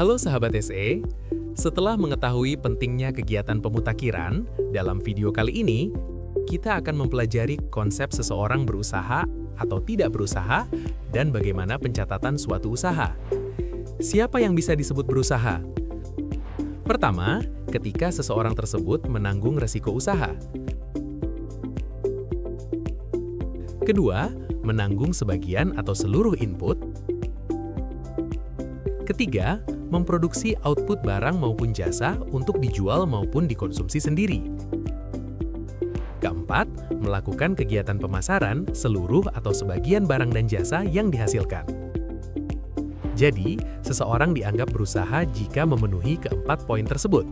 Halo sahabat SE, setelah mengetahui pentingnya kegiatan pemutakhiran, dalam video kali ini, kita akan mempelajari konsep seseorang berusaha atau tidak berusaha dan bagaimana pencatatan suatu usaha. Siapa yang bisa disebut berusaha? Pertama, ketika seseorang tersebut menanggung resiko usaha. Kedua, menanggung sebagian atau seluruh input. Ketiga, memproduksi output barang maupun jasa untuk dijual maupun dikonsumsi sendiri. Keempat, melakukan kegiatan pemasaran seluruh atau sebagian barang dan jasa yang dihasilkan. Jadi, seseorang dianggap berusaha jika memenuhi keempat poin tersebut.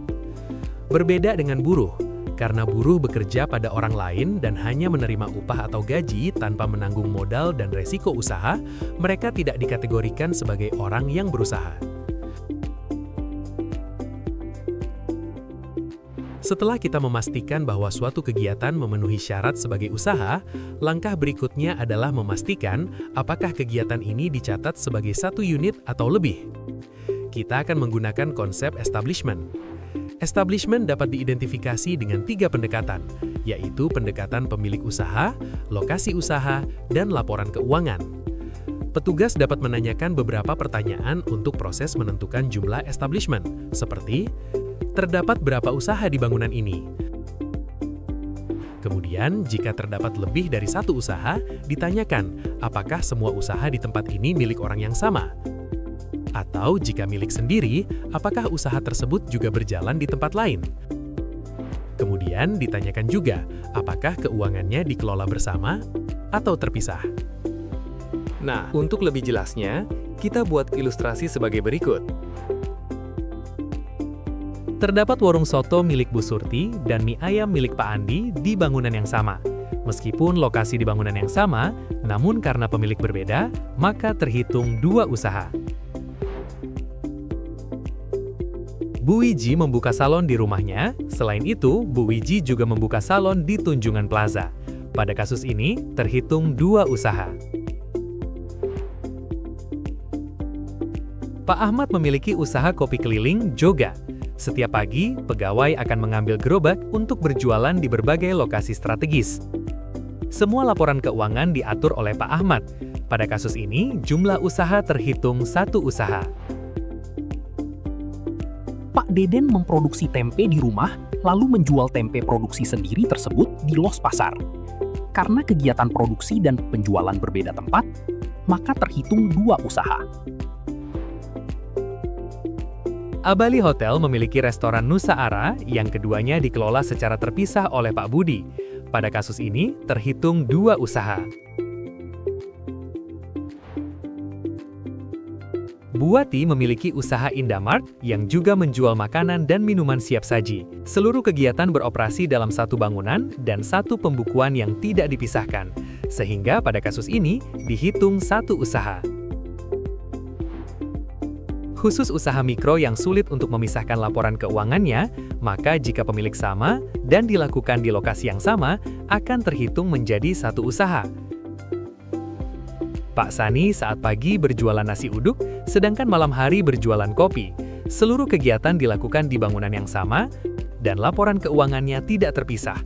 Berbeda dengan buruh, karena buruh bekerja pada orang lain dan hanya menerima upah atau gaji tanpa menanggung modal dan resiko usaha, mereka tidak dikategorikan sebagai orang yang berusaha. Setelah kita memastikan bahwa suatu kegiatan memenuhi syarat sebagai usaha, langkah berikutnya adalah memastikan apakah kegiatan ini dicatat sebagai satu unit atau lebih. Kita akan menggunakan konsep establishment. Establishment dapat diidentifikasi dengan 3 pendekatan, yaitu pendekatan pemilik usaha, lokasi usaha, dan laporan keuangan. Petugas dapat menanyakan beberapa pertanyaan untuk proses menentukan jumlah establishment, seperti terdapat berapa usaha di bangunan ini? Kemudian, jika terdapat lebih dari satu usaha, ditanyakan apakah semua usaha di tempat ini milik orang yang sama? Atau jika milik sendiri, apakah usaha tersebut juga berjalan di tempat lain? Kemudian ditanyakan juga, apakah keuangannya dikelola bersama atau terpisah? Nah, untuk lebih jelasnya, kita buat ilustrasi sebagai berikut. Terdapat warung soto milik Bu Surti dan mie ayam milik Pak Andi di bangunan yang sama. Meskipun lokasi di bangunan yang sama, namun karena pemilik berbeda, maka terhitung 2 usaha. Bu Wiji membuka salon di rumahnya, selain itu, Bu Wiji juga membuka salon di Tunjungan Plaza. Pada kasus ini, terhitung 2 usaha. Pak Ahmad memiliki usaha kopi keliling Joga. Setiap pagi, pegawai akan mengambil gerobak untuk berjualan di berbagai lokasi strategis. Semua laporan keuangan diatur oleh Pak Ahmad. Pada kasus ini, jumlah usaha terhitung 1 usaha. Pak Deden memproduksi tempe di rumah, lalu menjual tempe produksi sendiri tersebut di los pasar. Karena kegiatan produksi dan penjualan berbeda tempat, maka terhitung 2 usaha. Abali Hotel memiliki restoran Nusa Ara, yang keduanya dikelola secara terpisah oleh Pak Budi. Pada kasus ini, terhitung 2 usaha. Buati memiliki usaha Indomart, yang juga menjual makanan dan minuman siap saji. Seluruh kegiatan beroperasi dalam satu bangunan dan satu pembukuan yang tidak dipisahkan. Sehingga pada kasus ini, dihitung 1 usaha. Khusus usaha mikro yang sulit untuk memisahkan laporan keuangannya, maka jika pemilik sama dan dilakukan di lokasi yang sama, akan terhitung menjadi 1 usaha. Pak Sani saat pagi berjualan nasi uduk, sedangkan malam hari berjualan kopi. Seluruh kegiatan dilakukan di bangunan yang sama, dan laporan keuangannya tidak terpisah.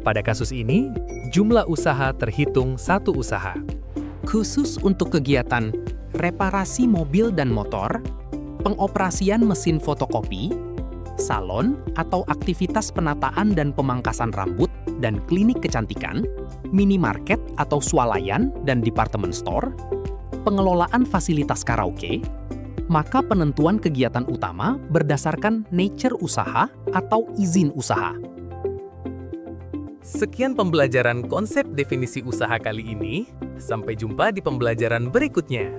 Pada kasus ini, jumlah usaha terhitung 1 usaha. Khusus untuk kegiatan reparasi mobil dan motor, pengoperasian mesin fotokopi, salon atau aktivitas penataan dan pemangkasan rambut dan klinik kecantikan, minimarket atau swalayan dan department store, pengelolaan fasilitas karaoke, maka penentuan kegiatan utama berdasarkan nature usaha atau izin usaha. Sekian pembelajaran konsep definisi usaha kali ini. Sampai jumpa di pembelajaran berikutnya.